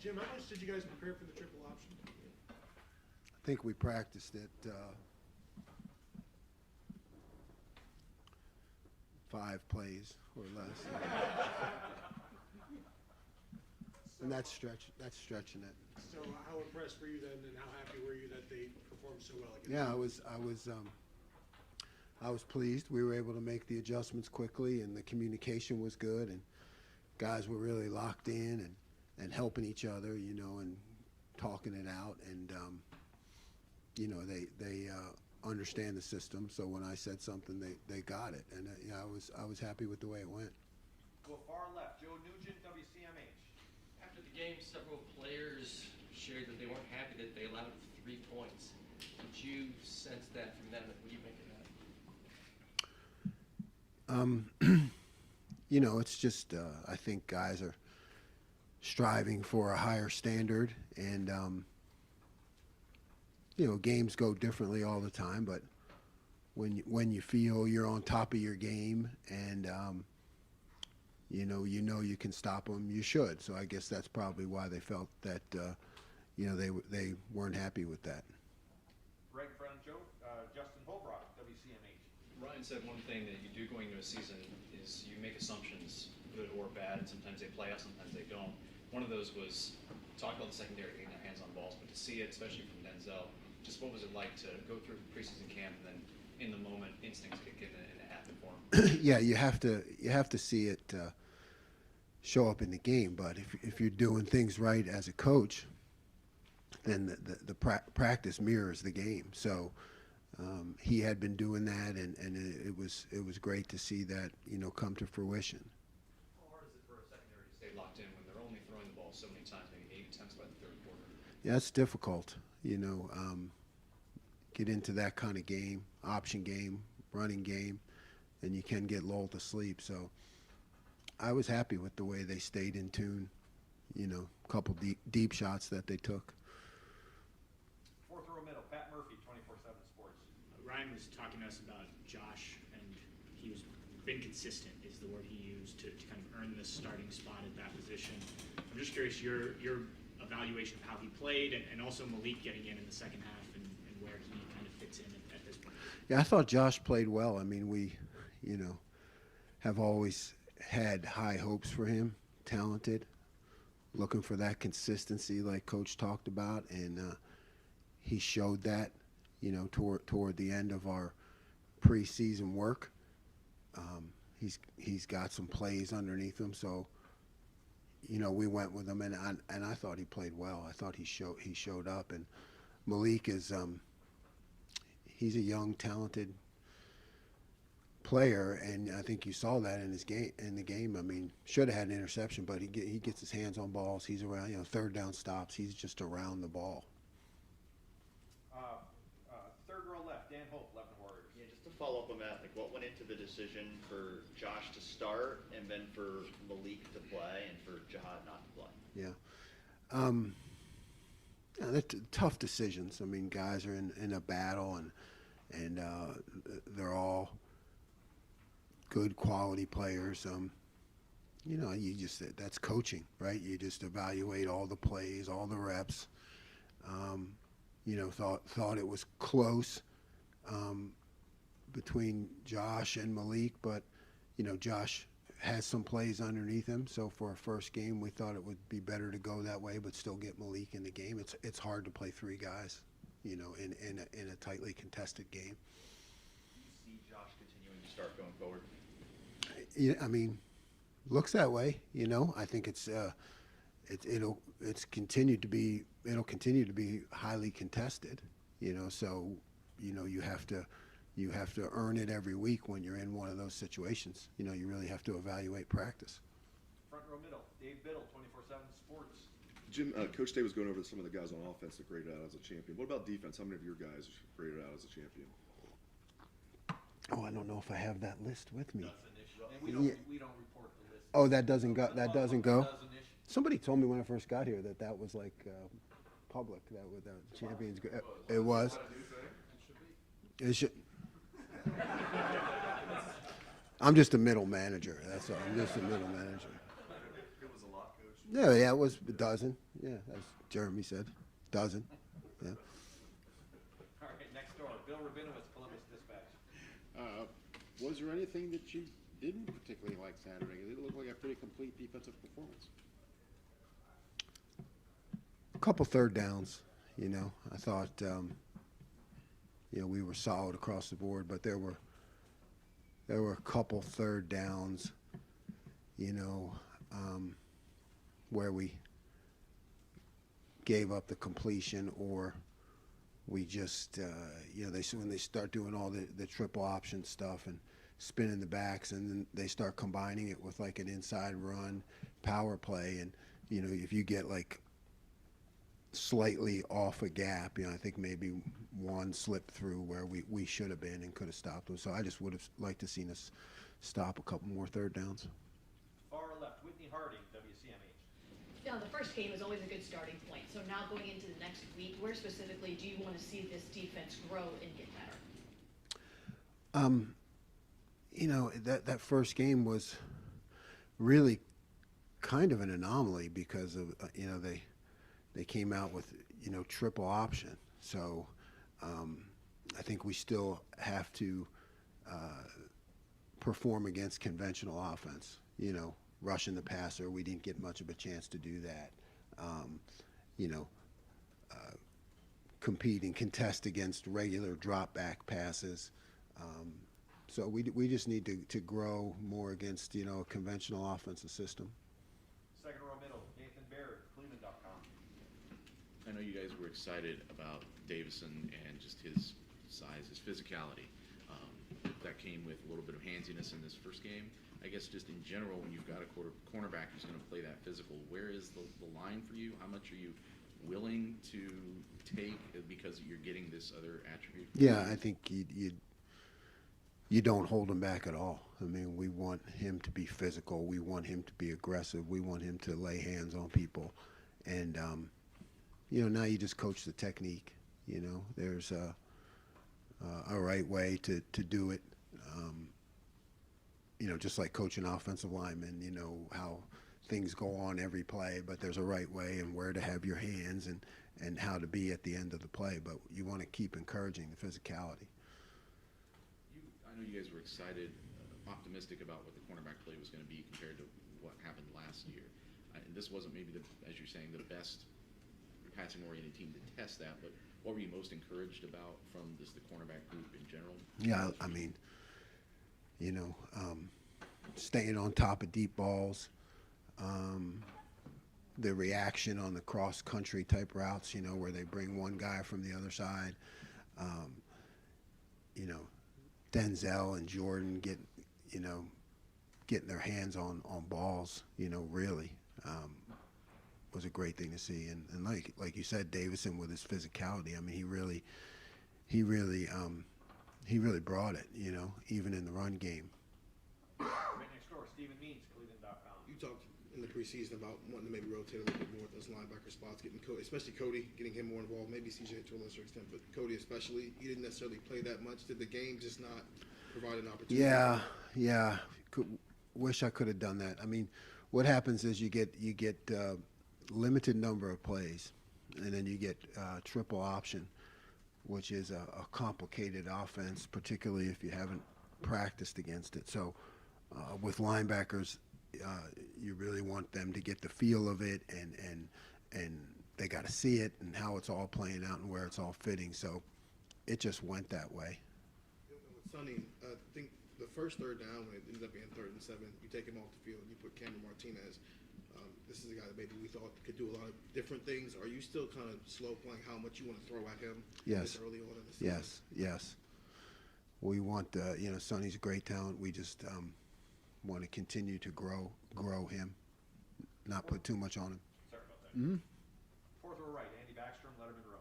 Jim, how much did you guys prepare for the triple option? I think we practiced it 5 plays or less. And that's stretching it. So how impressed were you then, and how happy were you that they performed so well against Yeah, you? I was pleased. We were able to make the adjustments quickly, and the communication was good, and guys were really locked in and helping each other, you know, and talking it out, and you know, they understand the system. So when I said something, they got it, and yeah, I was happy with the way it went. Go far left, Joe Nugent, WCMH. After the game, several players shared that they weren't happy that they allowed 3 points. Did you sense that from them? What do you make of that? You know, it's just I think guys are striving for a higher standard, and you know, games go differently all the time. But when you feel you're on top of your game, and you know you can stop them, you should. So I guess that's probably why they felt that you know, they weren't happy with that. Greg Franjo, Justin Holbrook, WCMH. Ryan said one thing that you do going into a season is you make assumptions, good or bad, and sometimes they play out, sometimes they don't. One of those was talk about the secondary getting their hands on balls, but to see it, especially from Denzel, just what was it like to go through preseason camp and then in the moment instincts kick in and it happened for him? Yeah, you have to see it show up in the game. But if you're doing things right as a coach, then the practice mirrors the game. So he had been doing that, and it was great to see that, you know, come to fruition. How hard is it for a secondary to stay locked in when they're only throwing the ball so many times, maybe 8 attempts by the third quarter? Yeah, it's difficult. You know, get into that kind of game, option game, running game, and you can get lulled to sleep. So I was happy with the way they stayed in tune. You know, a couple deep shots that they took. Fourth row middle, Pat Murphy, 24/7 Sports. Ryan was talking to us about Josh, and he's been consistent is the word he used to kind of earn this starting spot at that position. I'm just curious your evaluation of how he played, and also Malik getting in the second half, and where he kind of fits in at this point. Yeah, I thought Josh played well. I mean, we, you know, have always had high hopes for him, talented, looking for that consistency like Coach talked about, and he showed that, you know, toward the end of our preseason work. He's got some plays underneath him, so you know, we went with him, and I thought he played well. I thought he showed up, and Malik is he's a young, talented player, and I think you saw that in the game. I mean, should have had an interception, but he gets his hands on balls. He's around, you know, third down stops. He's just around the ball. Third row left, Dan Hope, Lebanon Warriors. Yeah, just to follow up on that, like what went into the decision for Josh to start and then for Malik to play and for Jihad not to play? Yeah. Yeah, they're tough decisions. I mean, guys are in a battle, and they're all good quality players. You know, that's coaching, right? You just evaluate all the plays, all the reps. You know, thought it was close between Josh and Malik, but you know, Josh has some plays underneath him. So for a first game, we thought it would be better to go that way, but still get Malik in the game. It's hard to play 3 guys, you know, in a tightly contested game. Do you see Josh continuing to start going forward? Yeah, I mean, looks that way. You know, I think it'll continue to be highly contested. You know, so you know you have to earn it every week when you're in one of those situations. You know, you really have to evaluate practice. Front row middle, Dave Biddle, 24/7 Sports. Jim, Coach Day was going over some of the guys on offense that graded out as a champion. What about defense? How many of your guys graded out as a champion? Oh, I don't know if I have that list with me. And we don't report the list. Oh, that doesn't go. That doesn't go. Doesn't issue. Somebody told me when I first got here that was like public. That was the champions. It was. It should. I'm just a middle manager. That's all. I'm just a middle manager. It was a lot. off, Coach. Yeah, it was a dozen. Yeah, as Jeremy said, dozen. Yeah. All right, next door, Bill Rabinowitz, Columbus Dispatch. Was there anything that you didn't particularly like Saturday? It looked like a pretty complete defensive performance. A couple third downs, you know. I thought, you know, we were solid across the board, but there were a couple third downs, you know, where we gave up the completion, or we just, you know, when they start doing all the triple option stuff and spinning the backs, and then they start combining it with like an inside run power play, and you know, if you get like slightly off a gap, you know, I think maybe one slipped through where we should have been and could have stopped them. So I just would have liked to seen us stop a couple more third downs. Far left, Whitney Harding, WCMH. Now, the first game is always a good starting point. So now going into the next week, where specifically do you want to see this defense grow and get better? You know, that first game was really kind of an anomaly because of, you know, they came out with, you know, triple option. So I think we still have to perform against conventional offense, you know, rushing the passer. We didn't get much of a chance to do that. You know, compete and contest against regular drop back passes. So we just need to grow more against, you know, a conventional offensive system. Second row middle, Nathan Barrett, Cleveland.com. I know you guys were excited about Davison and just his size, his physicality. That came with a little bit of handsiness in this first game. I guess just in general, when you've got a cornerback who's going to play that physical, where is the line for you? How much are you willing to take because you're getting this other attribute? Yeah, I think you don't hold him back at all. I mean, we want him to be physical. We want him to be aggressive. We want him to lay hands on people. And, you know, now you just coach the technique. You know, there's a right way to do it. You know, just like coaching offensive linemen, you know, how things go on every play, but there's a right way and where to have your hands and how to be at the end of the play. But you want to keep encouraging the physicality. I know you guys were excited, optimistic about what the cornerback play was going to be compared to what happened last year. And this wasn't maybe, as you're saying, the best passing-oriented team to test that, but what were you most encouraged about from the cornerback group in general? Yeah, I mean, you know, staying on top of deep balls, the reaction on the cross-country type routes, you know, where they bring one guy from the other side, you know, Denzel and Jordan getting their hands on balls, you know, really was a great thing to see. And like you said, Davison with his physicality, I mean, he really brought it, you know, even in the run game. Right next door, Stephen Means, Cleveland.com. You talked in the preseason about wanting to maybe rotate a little bit more with those linebacker spots, getting Cody, especially Cody, getting him more involved, maybe CJ to a lesser extent, but Cody especially. He didn't necessarily play that much. Did the game just not provide an opportunity? Yeah. Wish I could have done that. I mean, what happens is you get limited number of plays, and then you get triple option, which is a complicated offense, particularly if you haven't practiced against it. So with linebackers, you really want them to get the feel of it, and they got to see it and how it's all playing out and where it's all fitting. So it just went that way. With Sonny, I think the first third down, when it ended up being 3rd and 7, you take him off the field, you put Cameron Martinez. This is a guy that maybe we thought could do a lot of different things. Are you still kind of slow playing how much you want to throw at him? Yes. This early on in the season? Yes. We want, you know, Sonny's a great talent. We just want to continue to grow him, not put too much on him. Sorry about that. Mm-hmm. Fourth row right, Andy Backstrom, Letterman Row.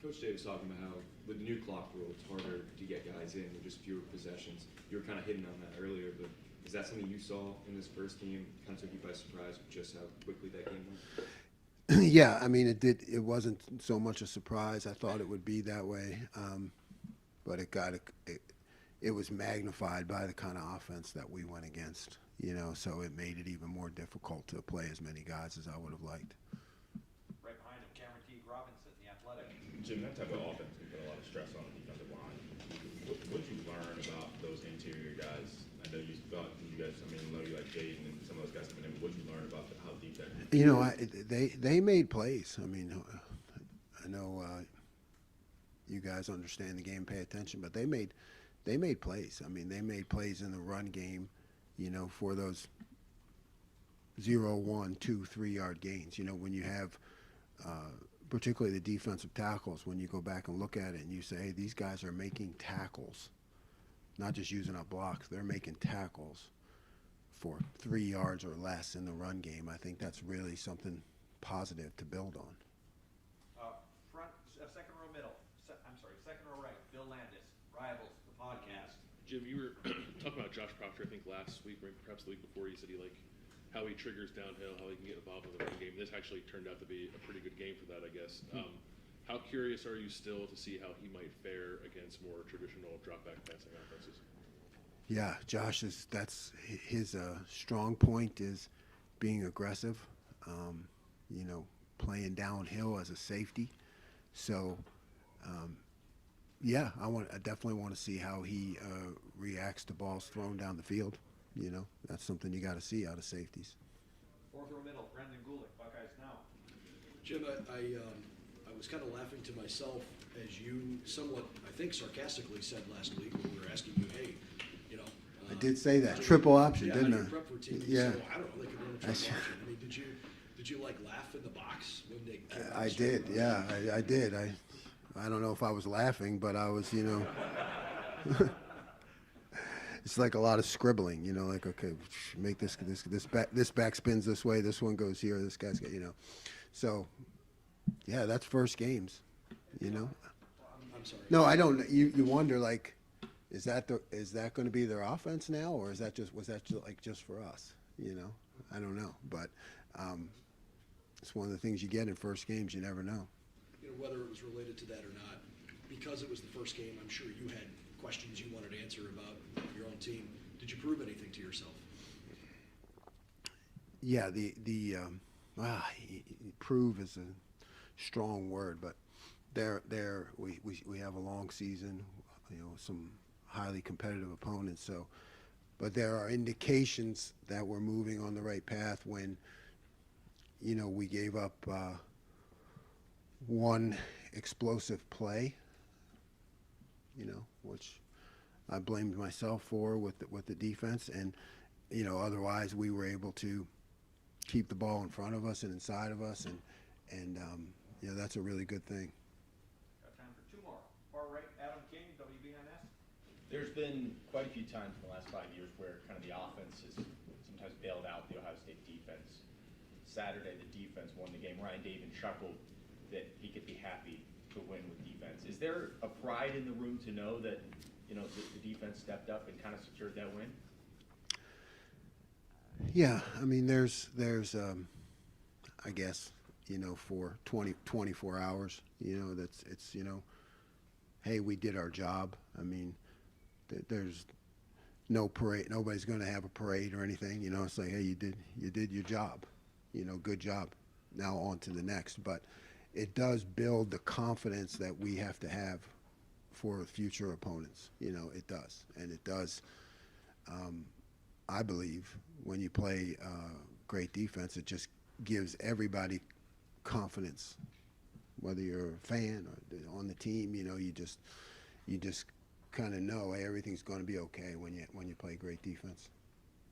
Coach Day was talking about how with the new clock rule, it's harder to get guys in with just fewer possessions. You were kind of hitting on that earlier, but is that something you saw in this first game? Kind of took you by surprise with just how quickly that game went? Yeah, I mean, it wasn't so much a surprise. I thought it would be that way, but it was magnified by the kind of offense that we went against. so it made it even more difficult to play as many guys as I would have liked. Right behind him, Cameron T. Robinson, the athletic. Jim, that type of offense can put a lot of stress on the defensive line. What did you learn about those interior guys? I know you thought you guys, I know you like Jaden and some of those guys coming in, but what did you learn about how deep that is? They made plays. I know you guys understand the game, pay attention, but they made plays. They made plays in the run game, for those 0, 1, 2, 3 yard gains. When you have particularly the defensive tackles, when you go back and look at it and you say, hey, these guys are making tackles, not just using up blocks, they're making tackles for 3 yards or less in the run game. I think that's really something positive to build on. Second row middle, second row right, Bill Landis, Rivals, the podcast. Jim, you were talking about Josh Proctor, I think last week, or perhaps the week before. You said how he triggers downhill, how he can get involved in the run game. This actually turned out to be a pretty good game for that, I guess. How curious are you still to see how he might fare against more traditional drop-back passing offenses? Yeah, that's his strong point is being aggressive, playing downhill as a safety. So, I definitely want to see how he reacts to balls thrown down the field. That's something you got to see out of safeties. Fourth row middle, Brendan Gulick, Buckeyes Now. Jim, I was kind of laughing to myself as you somewhat, I think, sarcastically said last week when we were asking you, hey, I did say that triple option, didn't I? Prep for team. Yeah. So, I don't know. They could run a triple option. Did you laugh in the box when they? I did. Yeah, I did. I don't know if I was laughing, but I was, It's like a lot of scribbling, like, okay, make this back spins this way, this one goes here, this guy's got, So, yeah, that's first games, I'm sorry. No, I don't. You wonder, like, is that going to be their offense now, or was that just for us? I don't know, but it's one of the things you get in first games. You never know. Whether it was related to that or not, because it was the first game, I'm sure you had questions you wanted to answer about your own team. Did you prove anything to yourself? Yeah, prove is a strong word, but we have a long season, some highly competitive opponents. So, but there are indications that we're moving on the right path when, we gave up one explosive play, which I blamed myself for with the defense, and otherwise we were able to keep the ball in front of us and inside of us, and that's a really good thing. Got time for two more. Far right, Adam King, WBNS. There's been quite a few times in the last 5 years where kind of the offense has sometimes bailed out the Ohio State defense. Saturday, the defense won the game. Ryan David chuckled that he could be happy to win with defense. Is there a pride in the room to know that the defense stepped up and kind of secured that win? Yeah, there's I guess for 24 hours, it's hey, we did our job. There's no parade. Nobody's going to have a parade or anything. It's like, hey, you did your job. Good job. Now on to the next. But it does build the confidence that we have to have for future opponents. It does. And it does, I believe, when you play great defense, it just gives everybody confidence. Whether you're a fan or on the team, you just kind of know, hey, everything's going to be okay when you play great defense.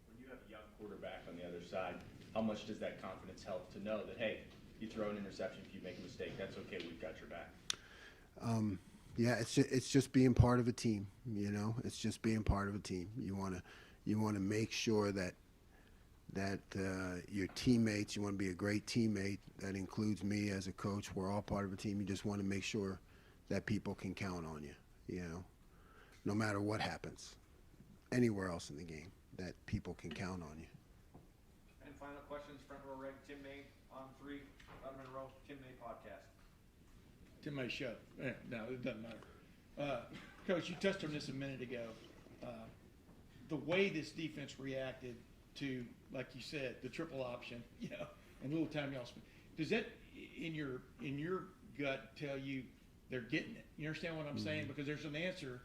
When you have a young quarterback on the other side, how much does that confidence help to know that, hey, you throw an interception, if you make a mistake, that's okay, we've got your back? Yeah, it's just being part of a team. It's just being part of a team. You want to make sure that your teammates, you want to be a great teammate. That includes me as a coach. We're all part of a team. You just want to make sure that people can count on you. No matter what happens, anywhere else in the game, that people can count on you. And final questions, front row right, Tim May on 3, bottom of the row, Tim May podcast. Tim May show. No, it doesn't matter. Coach, you touched on this a minute ago. The way this defense reacted to, like you said, the triple option, and little time y'all spend. Does that, in your gut, tell you they're getting it? You understand what I'm saying? Because there's an answer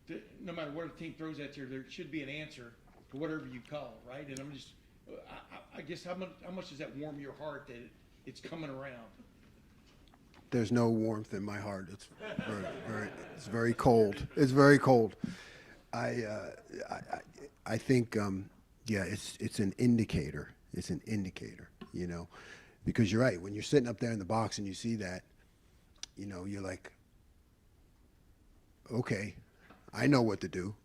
to, no matter what a team throws at you, there should be an answer to whatever you call, right? And I'm just, I guess how much does that warm your heart that it's coming around? There's no warmth in my heart. It's it's very cold. It's very cold. I think, it's an indicator. It's an indicator, because you're right. When you're sitting up there in the box and you see that, you're like, okay, I know what to do,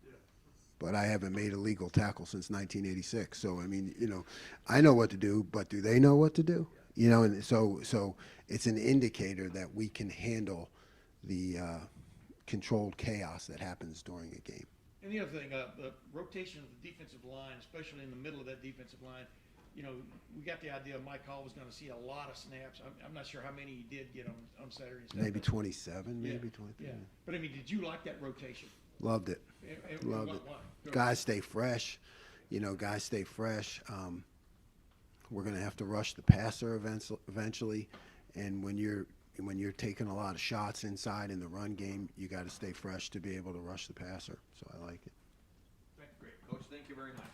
but I haven't made a legal tackle since 1986. So, I mean, I know what to do, but do they know what to do? And so it's an indicator that we can handle the controlled chaos that happens during a game. And the other thing, the rotation of the defensive line, especially in the middle of that defensive line, we got the idea Mike Hall was going to see a lot of snaps. I'm not sure how many he did get on Saturday. Maybe 27, maybe 23. Yeah. But, I mean, did you like that rotation? Loved it. Loved it. Guys stay fresh. Guys stay fresh. We're going to have to rush the passer eventually. And when you're taking a lot of shots inside in the run game, you got to stay fresh to be able to rush the passer. So I like it. Great. Coach, thank you very much.